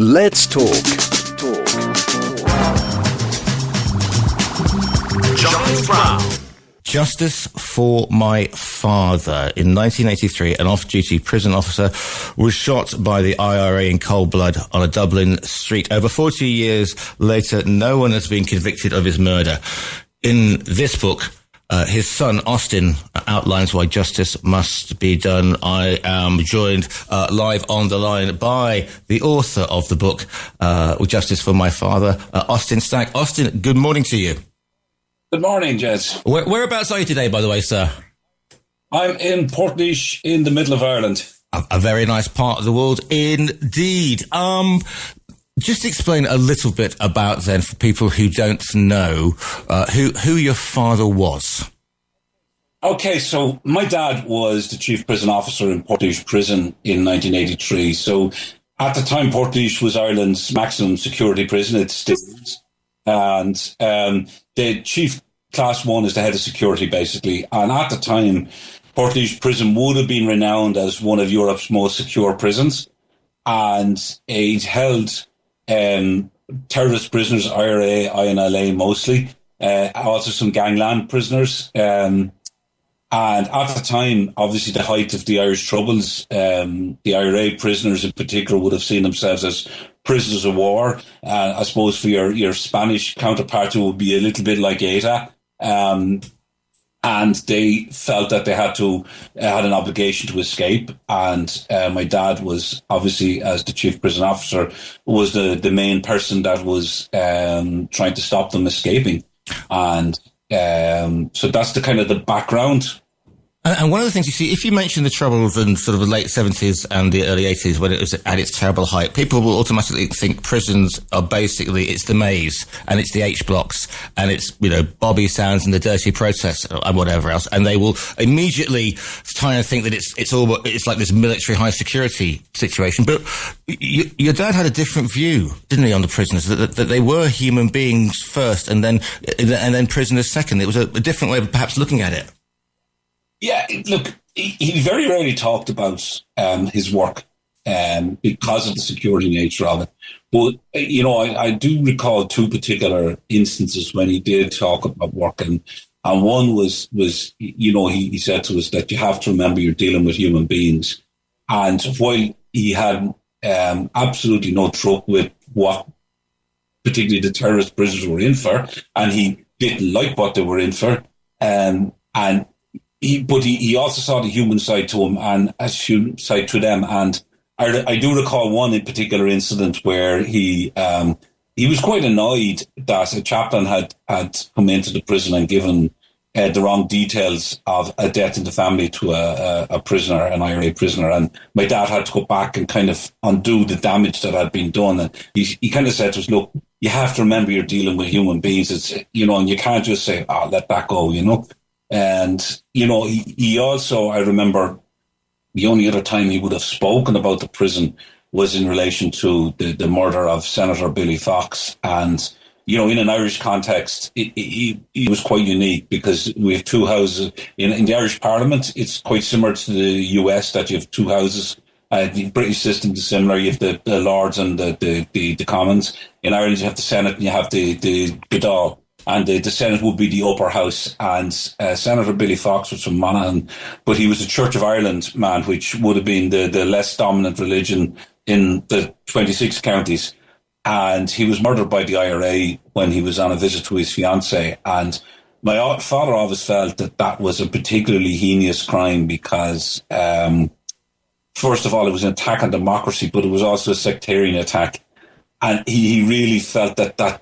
Let's talk. Giles Brown. Justice for my father. In 1983, an off-duty prison officer was shot by the IRA in cold blood on a Dublin street. Over 40 years later, no one has been convicted of his murder. In this book, his son, Austin, outlines why justice must be done. I am joined live on the line by the author of the book, Justice for My Father, Austin Stack. Austin, good morning to you. Good morning, Jez. Whereabouts are you today, by the way, sir? I'm in Portlaoise in the middle of Ireland. A very nice part of the world indeed. Just explain a little bit about, then, for people who don't know, who your father was. Okay, so my dad was the chief prison officer in Portlaoise Prison in 1983. So at the time, Portlaoise was Ireland's maximum security prison. It still is. And the chief class one is the head of security, basically. And at the time, Portlaoise Prison would have been renowned as one of Europe's most secure prisons. And it held terrorist prisoners, IRA, INLA mostly, also some gangland prisoners. And at the time, obviously the height of the Irish Troubles, the IRA prisoners in particular would have seen themselves as prisoners of war. I suppose for your Spanish counterpart, it would be a little bit like ETA. And they felt that they had an obligation to escape. And my dad was obviously, as the chief prison officer, was the main person that was trying to stop them escaping. And so that's the kind of the background. And one of the things you see, if you mention the Troubles in sort of the late 70s and the early 80s when it was at its terrible height, people will automatically think prisons are basically, it's the maze and it's the H blocks and it's, Bobby Sands and the dirty process and whatever else. And they will immediately try and think that it's like this military high security situation. But your dad had a different view, didn't he, on the prisoners, that they were human beings first and then prisoners second. It was a different way of perhaps looking at it. Yeah, look, he very rarely talked about his work because of the security nature of it. But, I do recall two particular instances when he did talk about work. And one was he said to us that you have to remember you're dealing with human beings. And while he had absolutely no truck with what particularly the terrorist prisoners were in for, and he didn't like what they were in for, But he also saw the human side to him and a human side to them. And I do recall one in particular incident where he was quite annoyed that a chaplain had come into the prison and given the wrong details of a death in the family to a prisoner, an IRA prisoner. And my dad had to go back and kind of undo the damage that had been done. And he kind of said to us, look, you have to remember you're dealing with human beings. It's, and you can't just say, let that go, And, he also, I remember the only other time he would have spoken about the prison was in relation to the murder of Senator Billy Fox. And, in an Irish context, he was quite unique because we have two houses. In the Irish Parliament, it's quite similar to the US that you have two houses. The British system is similar. You have the Lords and the Commons. In Ireland, you have the Senate and you have the Dáil. And the Senate would be the upper house. And Senator Billy Fox was from Monaghan, but he was a Church of Ireland man, which would have been the less dominant religion in the 26 counties. And he was murdered by the IRA when he was on a visit to his fiancée. And my father always felt that was a particularly heinous crime because, first of all, it was an attack on democracy, but it was also a sectarian attack. And he really felt that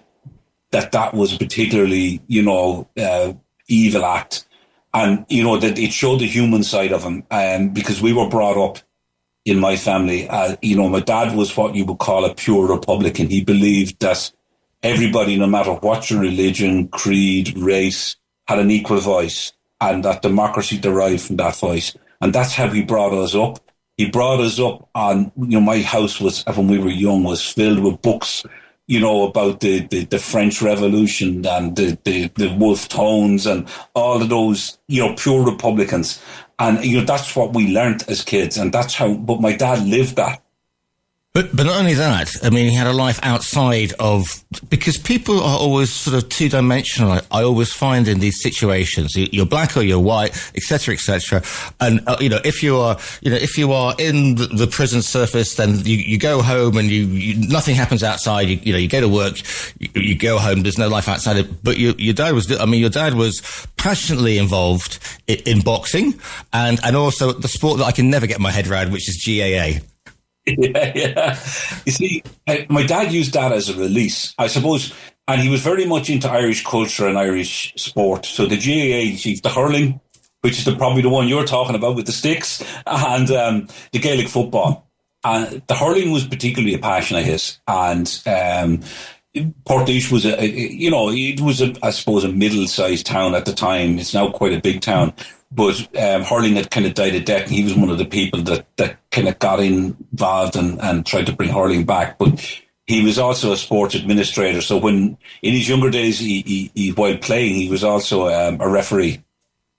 was a particularly, evil act. And, that it showed the human side of him. Because we were brought up in my family, my dad was what you would call a pure Republican. He believed that everybody, no matter what your religion, creed, race, had an equal voice and that democracy derived from that voice. And that's how he brought us up. He brought us up on, my house was, when we were young, was filled with books, about the French Revolution and the Wolfe Tones and all of those, pure Republicans. And, that's what we learnt as kids. And that's how, but my dad lived that. But not only that, I mean, he had a life outside of, because people are always sort of two-dimensional. I always find in these situations, you're black or you're white, etc., etc. And if you are in the prison surface, then you go home and nothing happens outside. You go to work, you go home. There's no life outside it. But your dad was passionately involved in boxing and also the sport that I can never get my head around, which is GAA. Yeah. You see, my dad used that as a release, I suppose, and he was very much into Irish culture and Irish sport. So the GAA, the hurling, which is probably the one you're talking about with the sticks, and the Gaelic football. And the hurling was particularly a passion of his. And Portlaoise was I suppose, a middle-sized town at the time. It's now quite a big town. But hurling had kind of died a death, and he was one of the people that kind of got involved and tried to bring hurling back. But he was also a sports administrator. So when in his younger days, he while playing, he was also a referee,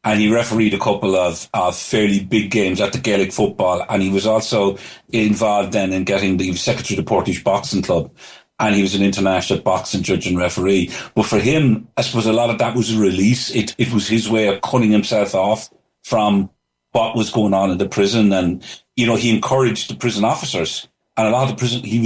and he refereed a couple of fairly big games at the Gaelic football. And he was also involved then in he was secretary of the Portlaoise Boxing Club. And he was an international boxing judge and referee. But for him, I suppose a lot of that was a release. It was his way of cutting himself off from what was going on in the prison. And, he encouraged the prison officers. And a lot of the prison, he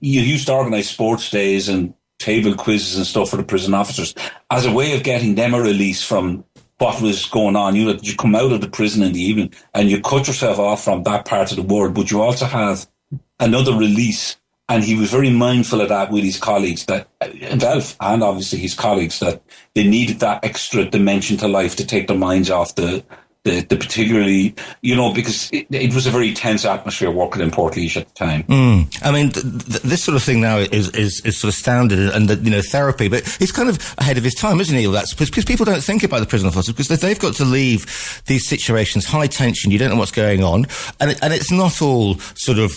used to organise sports days and table quizzes and stuff for the prison officers as a way of getting them a release from what was going on. You come out of the prison in the evening and you cut yourself off from that part of the world, but you also have another release. And he was very mindful of that with his colleagues, that himself and obviously his colleagues, that they needed that extra dimension to life to take their minds off the particularly, because it was a very tense atmosphere working in Portlaoise at the time. I mean, this sort of thing now is sort of standard and therapy, but he's kind of ahead of his time, isn't he? All that because people don't think about the prison officers because they've got to leave these situations high tension. You don't know what's going on, and it's not all sort of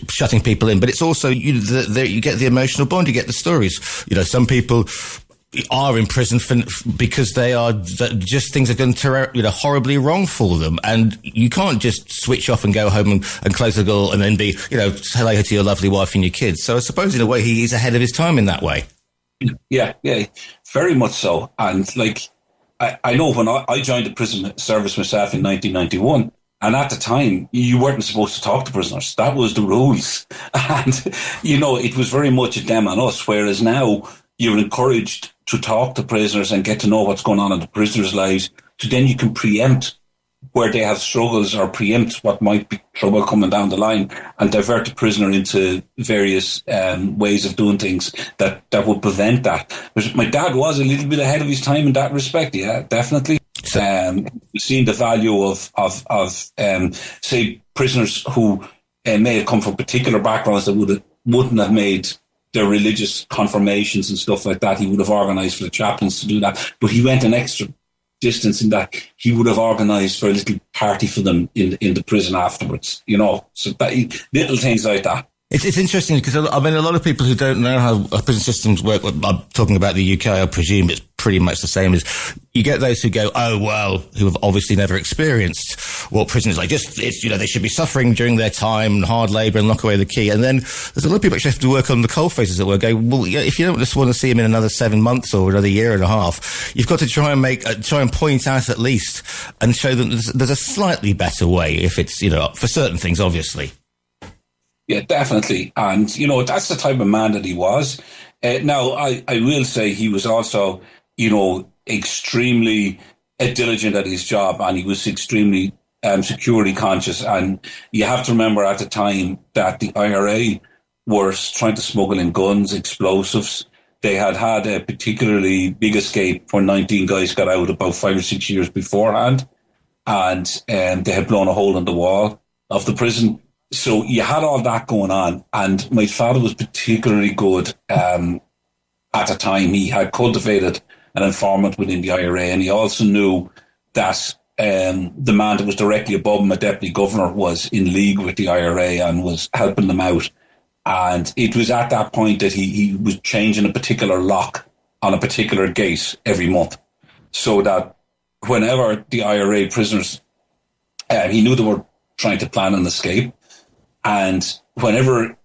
shutting people in, but it's also you get the emotional bond, you get the stories. Some people are in prison because they are just things have gone horribly wrong for them, and you can't just switch off and go home and close the door and then be say hello to your lovely wife and your kids. So I suppose in a way he's ahead of his time in that way. Yeah, very much so. And I know when I joined the prison service myself in 1991. And at the time, you weren't supposed to talk to prisoners. That was the rules. And, it was very much a them and us, whereas now you're encouraged to talk to prisoners and get to know what's going on in the prisoners' lives. So then you can preempt where they have struggles or preempt what might be trouble coming down the line and divert the prisoner into various ways of doing things that would prevent that. But my dad was a little bit ahead of his time in that respect, yeah, definitely. Seeing the value of say, prisoners who may have come from particular backgrounds that wouldn't have made their religious confirmations and stuff like that. He would have organised for the chaplains to do that. But he went an extra distance in that he would have organised for a little party for them in the prison afterwards, So that, little things like that. It's interesting because, a lot of people who don't know how prison systems work, I'm talking about the UK, I presume it's pretty much the same as you get those who go, oh, well, who have obviously never experienced what prison is like. They should be suffering during their time and hard labour and lock away the key. And then there's a lot of people actually have to work on the cold faces that will go, well, yeah, if you don't just want to see him in another 7 months or another year and a half, you've got to try and point out at least and show them there's a slightly better way if it's, for certain things, obviously. Yeah, definitely. And, that's the type of man that he was. Now, I will say he was also, extremely diligent at his job, and he was extremely security conscious. And you have to remember at the time that the IRA were trying to smuggle in guns, explosives. They had a particularly big escape where 19 guys got out about 5 or 6 years beforehand. And they had blown a hole in the wall of the prison. So you had all that going on, and my father was particularly good at the time. He had cultivated an informant within the IRA, and he also knew that the man that was directly above him, a deputy governor, was in league with the IRA and was helping them out. And it was at that point that he was changing a particular lock on a particular gate every month, so that whenever the IRA prisoners, he knew they were trying to plan an escape. And whenever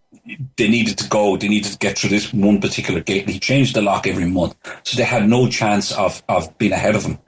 they needed to go. They needed to get through this one particular gate. And he changed the lock every month, so they had no chance of being ahead of him.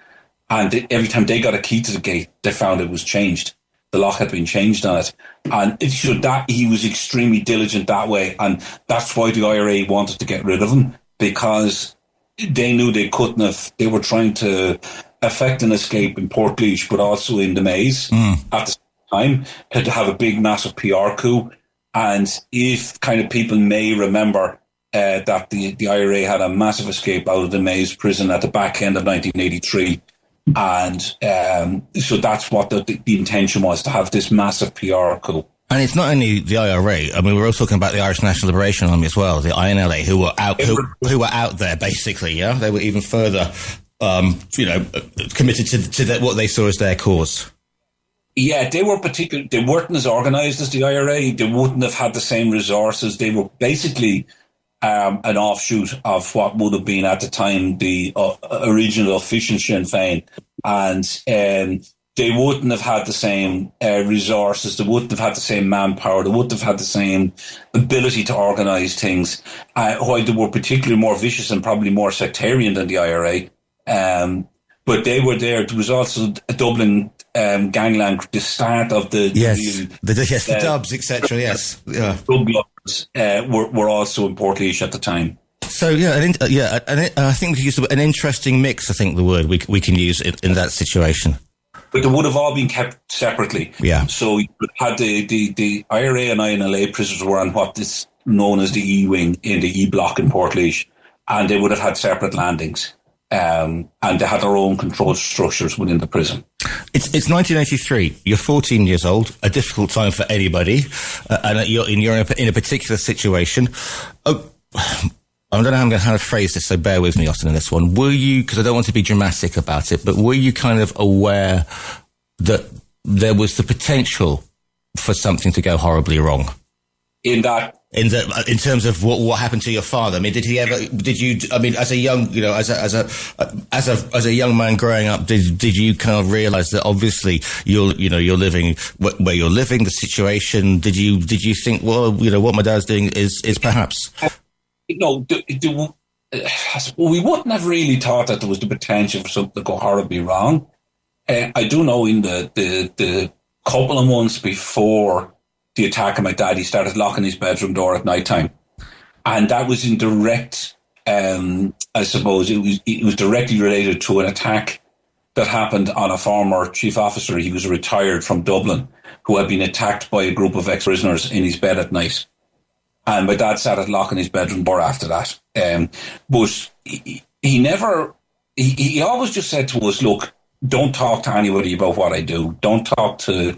And every time they got a key to the gate, they found it was changed. The lock had been changed on it, and it showed that he was extremely diligent that way. And that's why the IRA wanted to get rid of him, because they knew they couldn't have. They were trying to effect an escape in Portlaoise, but also in the Maze at the same time, had to have a big, massive PR coup. And if kind of people may remember that the IRA had a massive escape out of the Maze prison at the back end of 1983. And so that's what the intention was, to have this massive PR coup. And it's not only the IRA. I mean, we're also talking about the Irish National Liberation Army as well, the INLA, who were out there basically. Yeah, they were even further, committed to what they saw as their cause. Yeah, they were they weren't as organised as the IRA. They wouldn't have had the same resources. They were basically an offshoot of what would have been at the time the original official Sinn Féin. And they wouldn't have had the same resources. They wouldn't have had the same manpower. They wouldn't have had the same ability to organise things. While they were particularly more vicious and probably more sectarian than the IRA. But they were there. There was also a Dublin gangland, the start of the the Dubs, etc. Yes, yeah. Dubs were also in Portlaoise at the time. So I think we could use an interesting mix. I think the word we can use in that situation. But they would have all been kept separately. Yeah. So you had the IRA and INLA prisoners were on what is known as the E wing in the E block in Portlaoise, and they would have had separate landings. And they had their own control structures within the prison. It's 1983. You're 14 years old. A difficult time for anybody, and you're in a particular situation. I don't know how to phrase this, so bear with me, Austin, in this one. Were you, because I don't want to be dramatic about it, but were you kind of aware that there was the potential for something to go horribly wrong? In terms of what happened to your father? I mean, as a young, as a young man growing up, did you kind of realize that obviously you're living where you're living, the situation? Did you think, well, what my dad's doing is perhaps? We wouldn't have really thought that there was the potential for something to go horribly wrong. I do know in the couple of months before the attack on my dad, he started locking his bedroom door at night time. And that was in direct, I suppose, it was directly related to an attack that happened on a former chief officer. He was retired from Dublin, who had been attacked by a group of ex-prisoners in his bed at night. And my dad started locking his bedroom door after that. But he always just said to us, look, don't talk to anybody about what I do. Don't talk to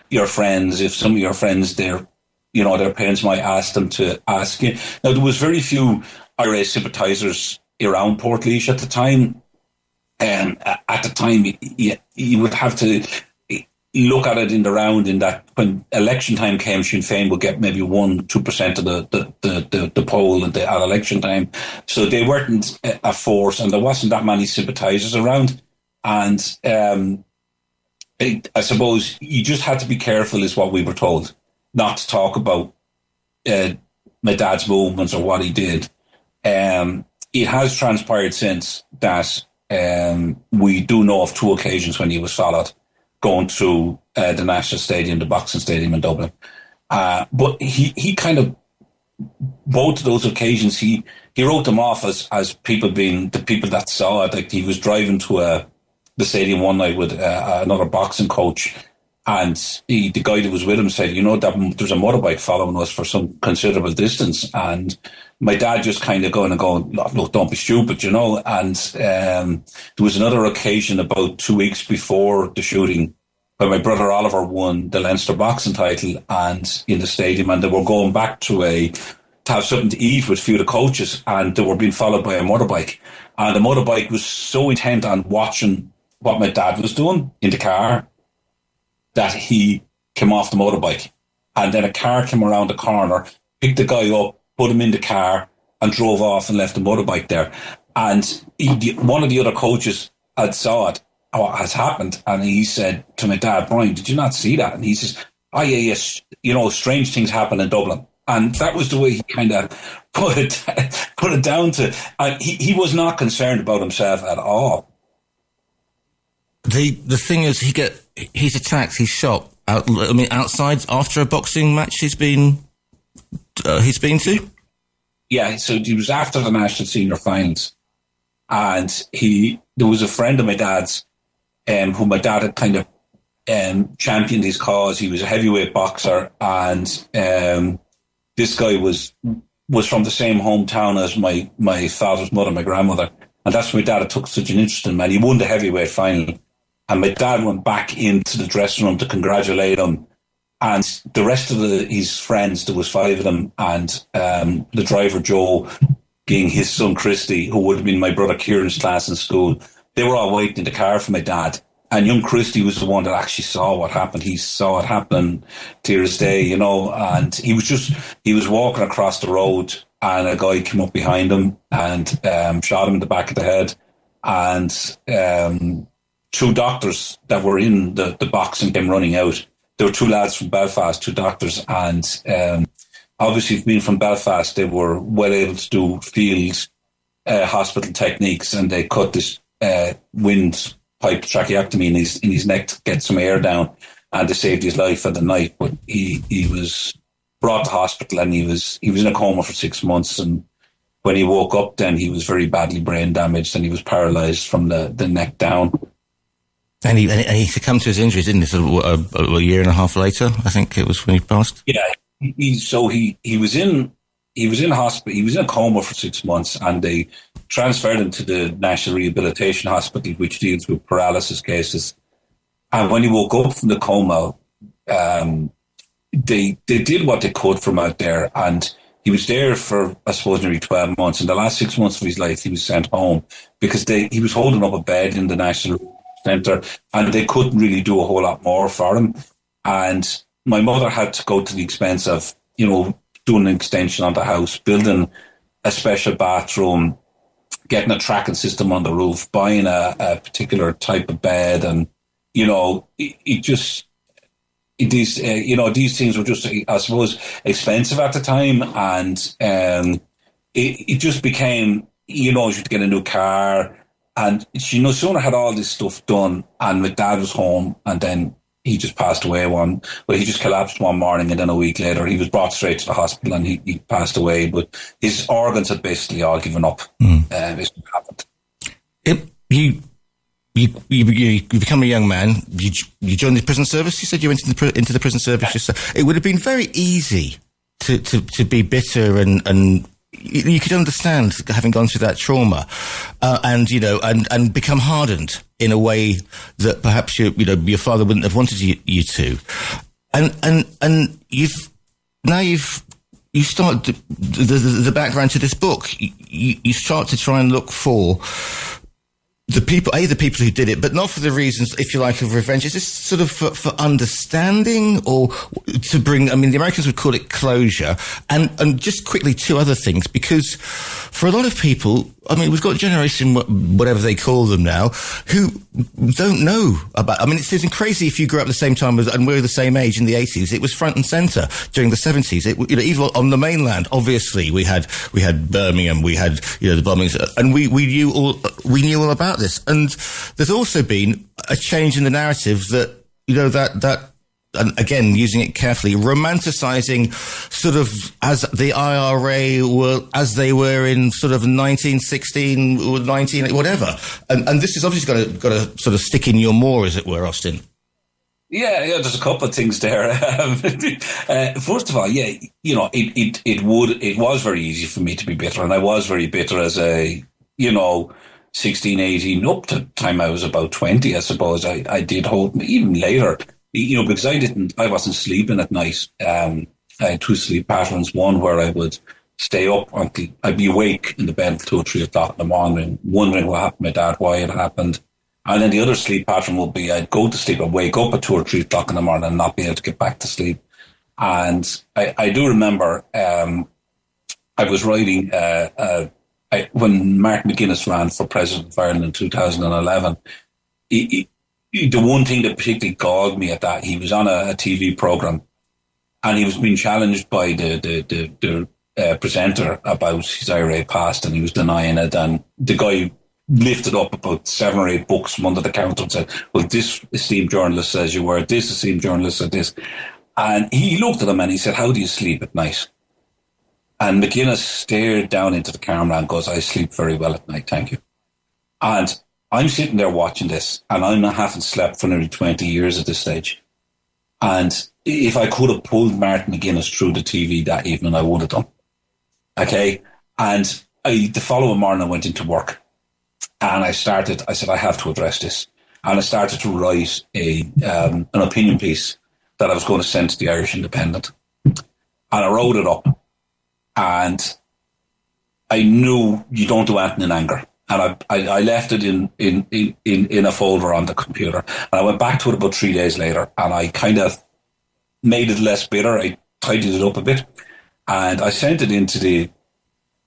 your friends. If some of your friends, their parents might ask them to ask you. Now, there was very few IRA sympathisers around Portlaoise at the time. And at the time, you would have to look at it in the round in that when election time came, Sinn Féin would get maybe 1-2% of the poll at election time. So they weren't a force, and there wasn't that many sympathisers around. And I suppose you just had to be careful, is what we were told, not to talk about my dad's movements or what he did. It has transpired since that we do know of 2 occasions when he was followed going through the National Stadium, the Boxing Stadium in Dublin. But he kind of, both of those occasions, he wrote them off as people being the people that saw it. Like, he was driving to the stadium one night with another boxing coach, and the guy that was with him said, that there's a motorbike following us for some considerable distance. And my dad just kind of going, look, don't be stupid, And there was another occasion about 2 weeks before the shooting where my brother Oliver won the Leinster boxing title and in the stadium, and they were going back to have something to eat with a few of the coaches, and they were being followed by a motorbike. And the motorbike was so intent on watching what my dad was doing in the car that he came off the motorbike. And then a car came around the corner, picked the guy up, put him in the car, and drove off and left the motorbike there. And one of the other coaches had saw it, what has happened, and he said to my dad, Brian, did you not see that? And he says, yes, strange things happen in Dublin. And that was the way he kind of put it down to. And he was not concerned about himself at all. The thing is, he's attacked, he's shot. Outside after a boxing match he's been to. Yeah, so he was after the national senior finals, and there was a friend of my dad's, who my dad had kind of championed his cause. He was a heavyweight boxer, and this guy was from the same hometown as my father's mother, my grandmother, and that's why my dad had took such an interest in him. And he won the heavyweight final, and my dad went back into the dressing room to congratulate him. And the rest of his friends, there was 5 of them, and the driver Joe, being his son Christy, who would have been my brother Kieran's class in school, they were all waiting in the car for my dad. And young Christy was the one that actually saw what happened. He saw it happen to this day, you know, and he was walking across the road, and a guy came up behind him and shot him in the back of the head. And 2 doctors that were in the box and came running out. There were 2 lads from Belfast, 2 doctors, and obviously being from Belfast, they were well able to do field hospital techniques, and they cut this windpipe tracheotomy in his neck to get some air down, and they saved his life at the night. But he was brought to hospital, and he was in a coma for 6 months, and when he woke up, then he was very badly brain damaged, and he was paralysed from the neck down. And he succumbed to his injuries, didn't he? Sort of a year and a half later, I think it was when he passed. Yeah, he was in hospital. He was in a coma for 6 months, and they transferred him to the National Rehabilitation Hospital, which deals with paralysis cases. And when he woke up from the coma, they did what they could from out there, and he was there for, I suppose, nearly 12 months. In the last 6 months of his life, he was sent home because he was holding up a bed in the National Centre, and they couldn't really do a whole lot more for him. And my mother had to go to the expense of, you know, doing an extension on the house, building a special bathroom, getting a tracking system on the roof, buying a particular type of bed, and you know, these things were just, I suppose, expensive at the time, and it just became, you know, you had to get a new car. And she no sooner had all this stuff done, and my dad was home, and then he just passed away he just collapsed one morning, and then a week later he was brought straight to the hospital, and he passed away. But his organs had basically all given up. It's what happened. You become a young man. You joined the prison service. You said you went into the prison service yourself. It would have been very easy to be bitter and you could understand having gone through that trauma, and become hardened in a way that perhaps your father wouldn't have wanted you to, and you start the background to this book. You start to try and look for the people who did it, but not for the reasons, if you like, of revenge. Is this sort of for understanding, or to bring, the Americans would call it closure? And just quickly, 2 other things, because for a lot of people, we've got a generation, whatever they call them now, who don't know about, it seems crazy if you grew up at the same time and we're the same age in the 80s. It was front and centre during the 70s. Even on the mainland, obviously, we had Birmingham, we had, the bombings, and we knew all about this. And there's also been a change in the narrative that, and again, using it carefully, romanticising sort of as the IRA were, as they were in sort of 1916 or 19, whatever. And this is obviously got to sort of stick in your maw, as it were, Austin. Yeah, there's a couple of things there. First of all, it was very easy for me to be bitter, and I was very bitter as a, 16, 18, up to the time I was about 20, I suppose. I did hold, even later, because I wasn't sleeping at night. I had 2 sleep patterns. One where I would stay up until I'd be awake in the bed until 2 or 3 o'clock in the morning, wondering what happened to my dad, why it happened. And then the other sleep pattern would be I'd go to sleep and wake up at 2 or 3 o'clock in the morning and not be able to get back to sleep. And I do remember I was writing when Mark McGuinness ran for President of Ireland in 2011. The one thing that particularly galled me at that, he was on a TV programme, and he was being challenged by the presenter about his IRA past, and he was denying it. And the guy lifted up about 7 or 8 books from under the counter and said, "Well, this esteemed journalist says you were. This esteemed journalist said this." And he looked at him and he said, "How do you sleep at night?" And McGuinness stared down into the camera and goes, "I sleep very well at night, thank you." And I'm sitting there watching this, and I haven't slept for nearly 20 years at this stage. And if I could have pulled Martin McGuinness through the TV that evening, I would have done. Okay? And the following morning, I went into work, and I said, I have to address this. And I started to write an opinion piece that I was going to send to the Irish Independent. And I wrote it up. And I knew you don't do anything in anger. And I left it in a folder on the computer. And I went back to it about 3 days later, and I kind of made it less bitter. I tidied it up a bit. And I sent it into the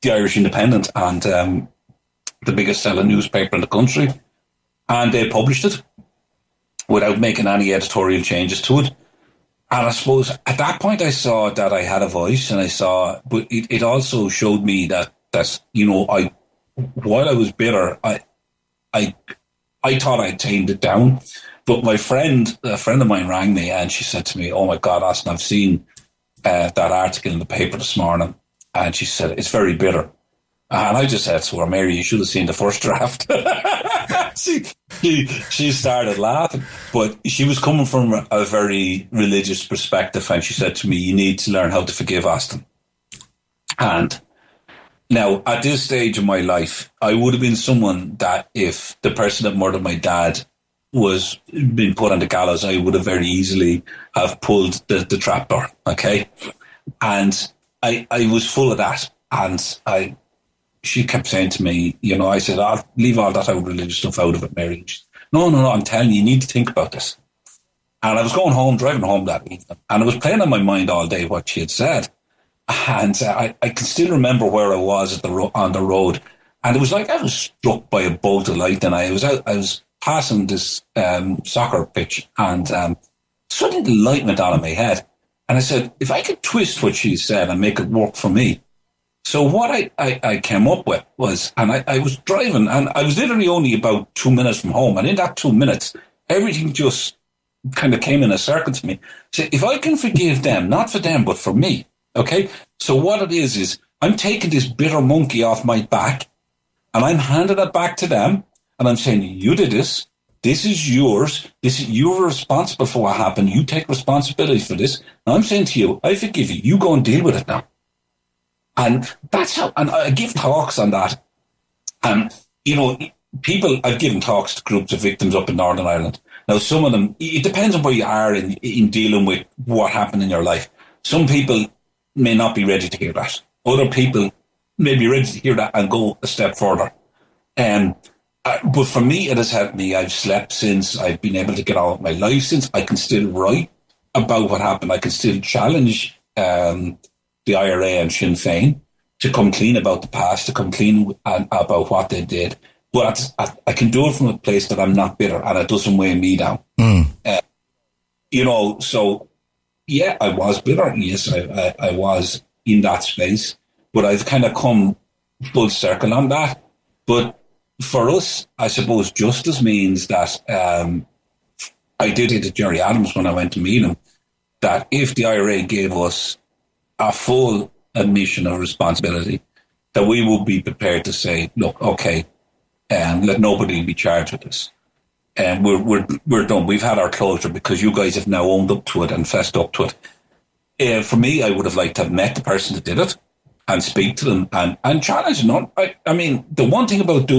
Irish Independent, and the biggest selling newspaper in the country. And they published it without making any editorial changes to it. And I suppose at that point I saw that I had a voice, and but it also showed me that while I was bitter, I thought I'd tamed it down. But a friend of mine rang me, and she said to me, "Oh my God, Austin, I've seen that article in the paper this morning." And she said, "It's very bitter." And I just said to her, "Mary, you should have seen the first draft." She started laughing, but she was coming from a very religious perspective, and she said to me, "You need to learn how to forgive, Austin." And now, at this stage of my life, I would have been someone that if the person that murdered my dad was being put on the gallows, I would have very easily have pulled the trapdoor, okay? And I was full of that, and she kept saying to me, I said, "I'll leave all that religious stuff out of it, Mary." She said, No, I'm telling you need to think about this. And I was driving home that evening, and it was playing on my mind all day what she had said. And I can still remember where I was on the road. And it was like I was struck by a bolt of lightning. I was passing this soccer pitch, and suddenly the light went on in my head. And I said, if I could twist what she said and make it work for me. So what I came up with was, and I was driving, and I was literally only about 2 minutes from home. And in that 2 minutes, everything just kind of came in a circle to me. So if I can forgive them, not for them, but for me, okay? So what it is I'm taking this bitter monkey off my back, and I'm handing it back to them, and I'm saying, you did this. This is yours. You're responsible for what happened. You take responsibility for this. And I'm saying to you, I forgive you. You go and deal with it now. And that's how, and I give talks on that. And, I've given talks to groups of victims up in Northern Ireland. Now, some of them, it depends on where you are in dealing with what happened in your life. Some people may not be ready to hear that. Other people may be ready to hear that and go a step further. But for me, it has helped me. I've slept since. I've been able to get on with my life since. I can still write about what happened. I can still challenge the IRA and Sinn Féin to come clean about the past, to come clean about what they did. But I can do it from a place that I'm not bitter, and it doesn't weigh me down. So, yeah, I was bitter. Yes, I was in that space. But I've kind of come full circle on that. But for us, I suppose justice means that I did it to Gerry Adams when I went to meet him, that if the IRA gave us a full admission of responsibility, that we would be prepared to say, look, okay, and let nobody be charged with this. And we're done. We've had our closure because you guys have now owned up to it and fessed up to it. For me, I would have liked to have met the person that did it and speak to them and challenge them. I mean, the one thing about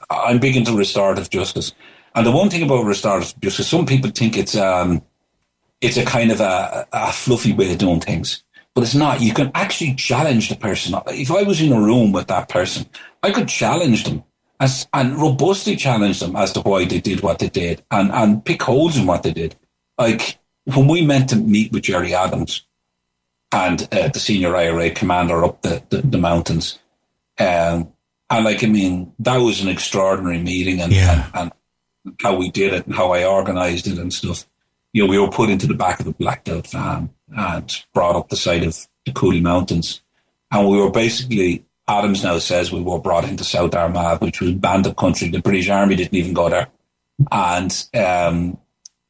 I'm big into restorative justice. And the one thing about restorative justice, some people think it's a kind of a fluffy way of doing things. But it's not. You can actually challenge the person. If I was in a room with that person, I could challenge them and robustly challenge them as to why they did what they did and pick holes in what they did. Like when we meant to meet with Gerry Adams and the senior IRA commander up the mountains, that was an extraordinary meeting and how we did it and how I organised it and stuff. We were put into the back of a blacked out van. and brought up the side of the Cooley Mountains. And we were basically, Adams now says we were brought into South Armagh, which was bandit country. The British Army didn't even go there. And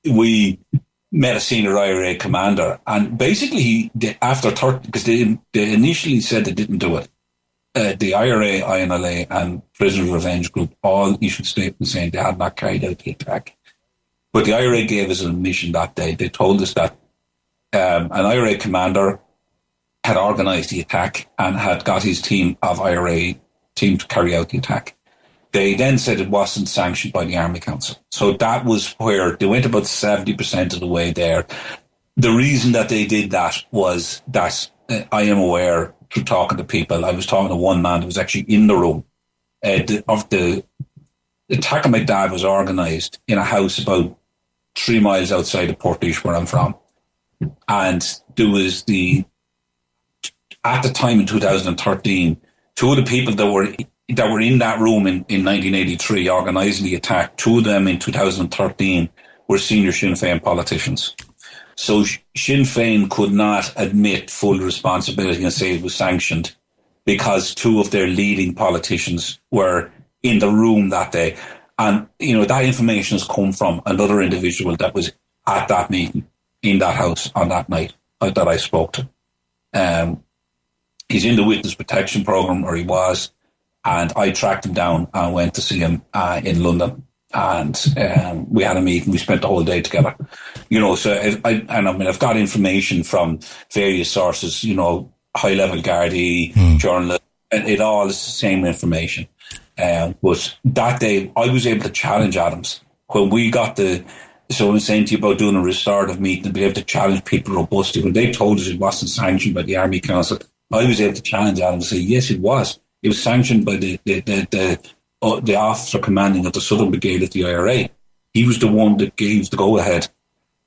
we met a senior IRA commander. And basically, after 30, because they initially said they didn't do it, the IRA, INLA, and Prisoner Revenge Group all issued statements saying they had not carried out the attack. But the IRA gave us an admission that day. They told us that an IRA commander had organised the attack and had got his team of IRA team to carry out the attack. They then said it wasn't sanctioned by the Army Council. So that was where they went about 70% of the way there. The reason that they did that was that I am aware through talking to people. I was talking to one man who was actually in the room. The attack on my dad was organised in a house about 3 miles outside of Portish, where I'm from. And there was at the time in 2013, two of the people that were in that room in 1983 organising the attack, two of them in 2013 were senior Sinn Féin politicians. So Sinn Féin could not admit full responsibility and say it was sanctioned because two of their leading politicians were in the room that day. And, that information has come from another individual that was at that meeting in that house on that night that I spoke to. He's in the witness protection program, or he was, and I tracked him down and went to see him in London. And we had a meeting. We spent the whole day together. So I've got information from various sources, high-level Gardaí, journalists, and it all is the same information. But that day, I was able to challenge Adams. When we got so I'm saying to you about doing a restorative meeting and be able to challenge people robustly. When they told us it wasn't sanctioned by the Army Council, I was able to challenge Adams and say, yes, it was. It was sanctioned by the officer commanding of the Southern Brigade of the IRA. He was the one that gave the go-ahead.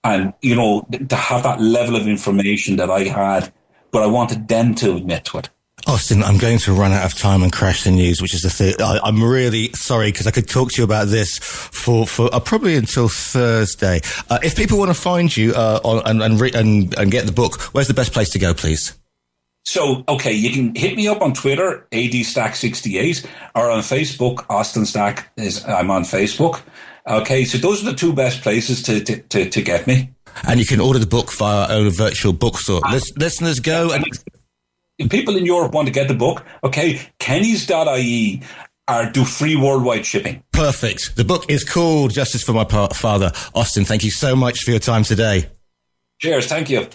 And, to have that level of information that I had, but I wanted them to admit to it. Austin, I'm going to run out of time and crash the news, which is the thing. I'm really sorry because I could talk to you about this for probably until Thursday. If people want to find you and get the book, where's the best place to go, please? So, okay, you can hit me up on Twitter, ADStack68, or on Facebook, Austin Stack I'm on Facebook. Okay, so those are the two best places to get me. And you can order the book via our own virtual bookstore. Listeners, go and... If people in Europe want to get the book, okay, Kenny's.ie do free worldwide shipping. Perfect. The book is called Justice for My Father. Austin, thank you so much for your time today. Cheers, thank you.